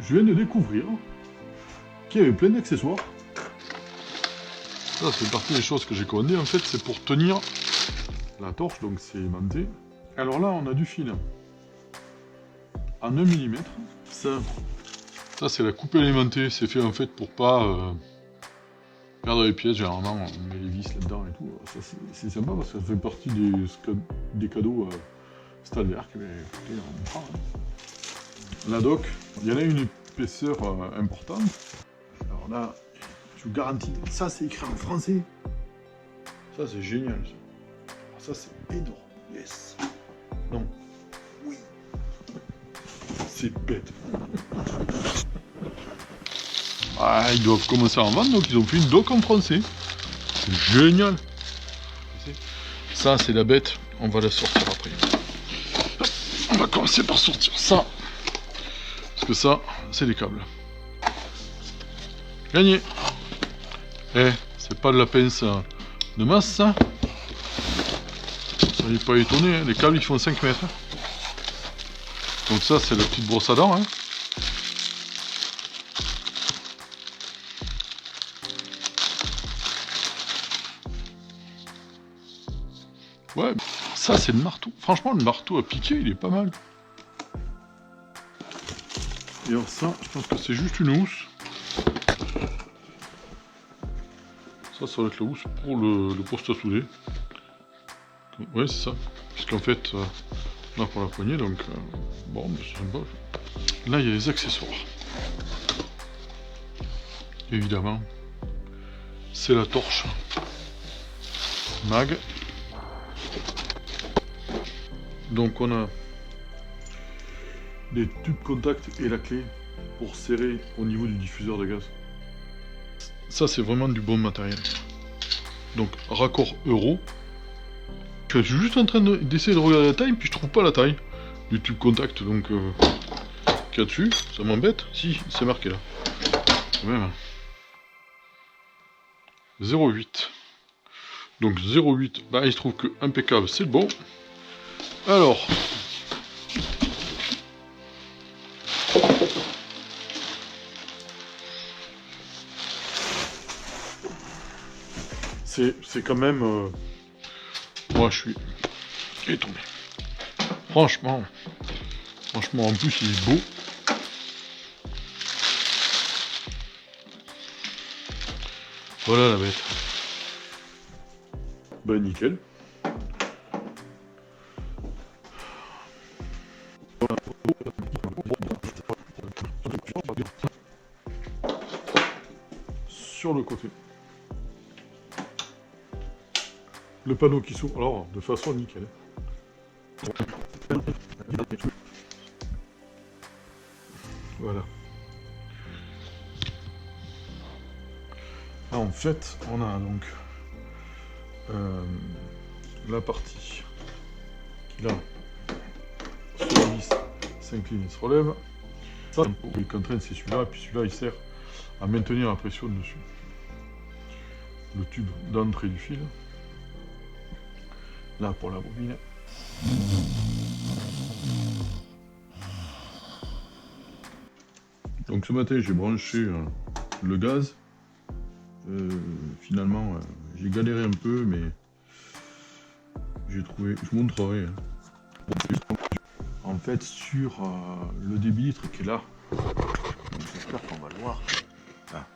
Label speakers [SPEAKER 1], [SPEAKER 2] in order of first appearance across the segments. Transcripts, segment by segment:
[SPEAKER 1] je viens de découvrir qu'il y avait plein d'accessoires. Ça, c'est partie des choses que j'ai commandées. En fait, c'est pour tenir la torche, donc c'est aimanté. Alors là, on a du fil en 1 mm. Ça c'est la coupe alimentée. C'est fait en fait pour pas perdre les pièces. Généralement, on met les vis là-dedans et tout. Ça, c'est sympa parce que ça fait partie des cadeaux Stalwerk. Mais écoutez, on prend. La doc, il y en a une épaisseur importante. Alors là, je vous garantis, ça c'est écrit en français. Ça c'est génial. Ça c'est énorme. Yes. Non. Oui. C'est bête. Ah, ils doivent commencer à en vendre, donc ils ont fait une doc en français. C'est génial. Ça c'est la bête. On va la sortir après. On va commencer par sortir ça. Parce que ça, c'est les câbles. Gagné. Eh, c'est pas de la pince de masse, ça. Soyez pas étonnés, hein. Les câbles ils font 5 mètres. Donc ça, c'est la petite brosse à dents. Hein. Ouais, ça c'est le marteau. Franchement, le marteau à piquer, il est pas mal. Et alors ça, je pense que c'est juste une housse. Ça va être la housse pour le poste à souder. Ouais, c'est ça. Puisqu'en fait, là pour la poignée, donc bon, c'est sympa. Là, il y a les accessoires. Évidemment, c'est la torche mag. Donc on a des tubes contact et la clé pour serrer au niveau du diffuseur de gaz. Ça c'est vraiment du bon matériel. Donc raccord euro. Je suis juste en train d'essayer de regarder la taille, puis je trouve pas la taille du tube contact, donc qu'il y a dessus, ça m'embête. Si, c'est marqué là. Quand même. 0,8. Donc 0,8, bah il se trouve que impeccable, c'est bon. Alors, c'est quand même... moi je suis étonné. Franchement, en plus il est beau. Voilà la bête. Bah nickel. Sur le côté. Le panneau qui s'ouvre, alors de façon nickel. Voilà. Là, en fait, on a donc la partie qui là sur la vis s'incline et se relève. Ça, les contraintes, c'est celui-là, et puis celui-là il sert à maintenir la pression dessus. Le tube d'entrée du fil. Là pour la bobine. Donc ce matin j'ai branché le gaz. Finalement j'ai galéré un peu, mais j'ai trouvé, je vous montrerai. En fait sur le débilitre qui est là, j'espère qu'on va le voir. Ah.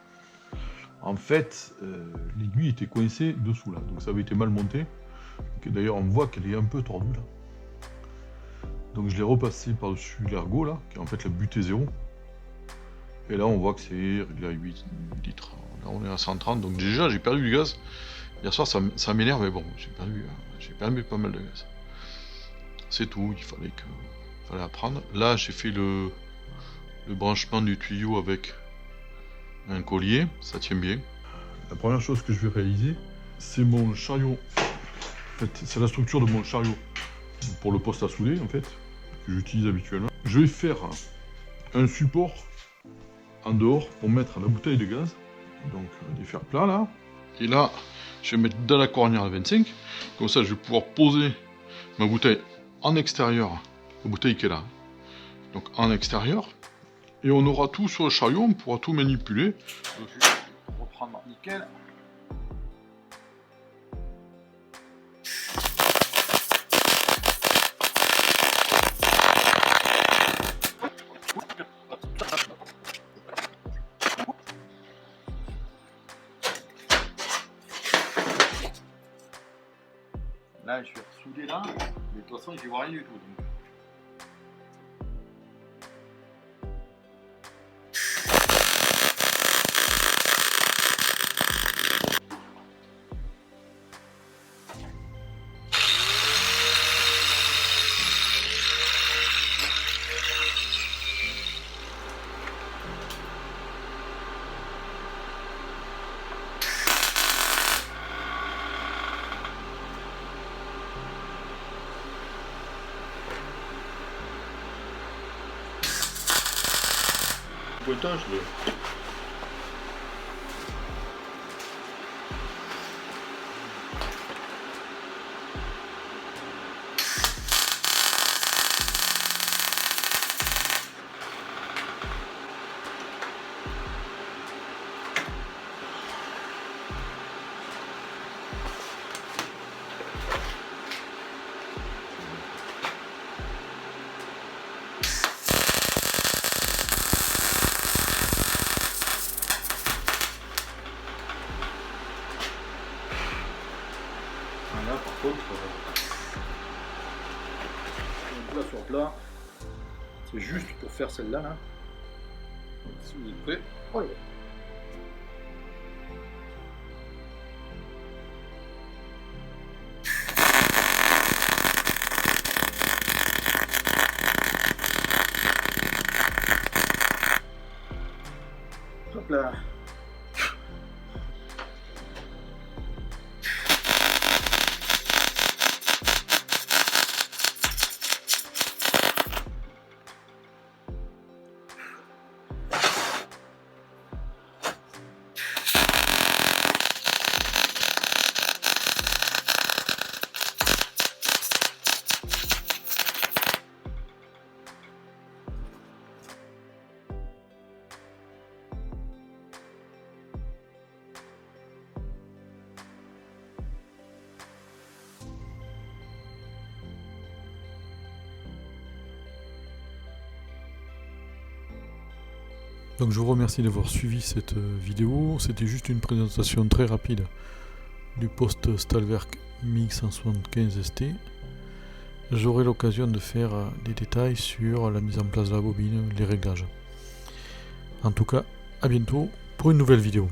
[SPEAKER 1] En fait l'aiguille était coincée dessous là, donc ça avait été mal monté. D'ailleurs on voit qu'elle est un peu tordue là. Donc je l'ai repassé par-dessus l'ergot là, qui est en fait la butée 0. Et là on voit que c'est réglé à 8 litres. Là on est à 130, donc déjà j'ai perdu du gaz. Hier soir ça m'énerve, mais bon, j'ai perdu pas mal de gaz. C'est tout, il fallait apprendre. Là j'ai fait le branchement du tuyau avec un collier, ça tient bien. La première chose que je vais réaliser, c'est mon chariot. En fait, c'est la structure de mon chariot pour le poste à souder en fait, que j'utilise habituellement. Je vais faire un support en dehors pour mettre la bouteille de gaz, donc des fers plats là. Et là, je vais mettre dans la cornière à 25, comme ça je vais pouvoir poser ma bouteille en extérieur, la bouteille qui est là, donc en extérieur, Et on aura tout sur le chariot, on pourra tout manipuler.
[SPEAKER 2] Donc, je vais reprendre nickel. Là, je vais ressouder là, mais de toute façon, je vois rien du tout. Donc.
[SPEAKER 1] Pointage, mais...
[SPEAKER 2] Là, par contre, plat sur plat, c'est juste pour faire celle-là. Là. Si vous êtes prêts, oh, ouais. Hop là.
[SPEAKER 3] Donc je vous remercie d'avoir suivi cette vidéo. C'était juste une présentation très rapide du poste Stahlwerk 1175 ST. J'aurai l'occasion de faire des détails sur la mise en place de la bobine, les réglages. En tout cas, à bientôt pour une nouvelle vidéo.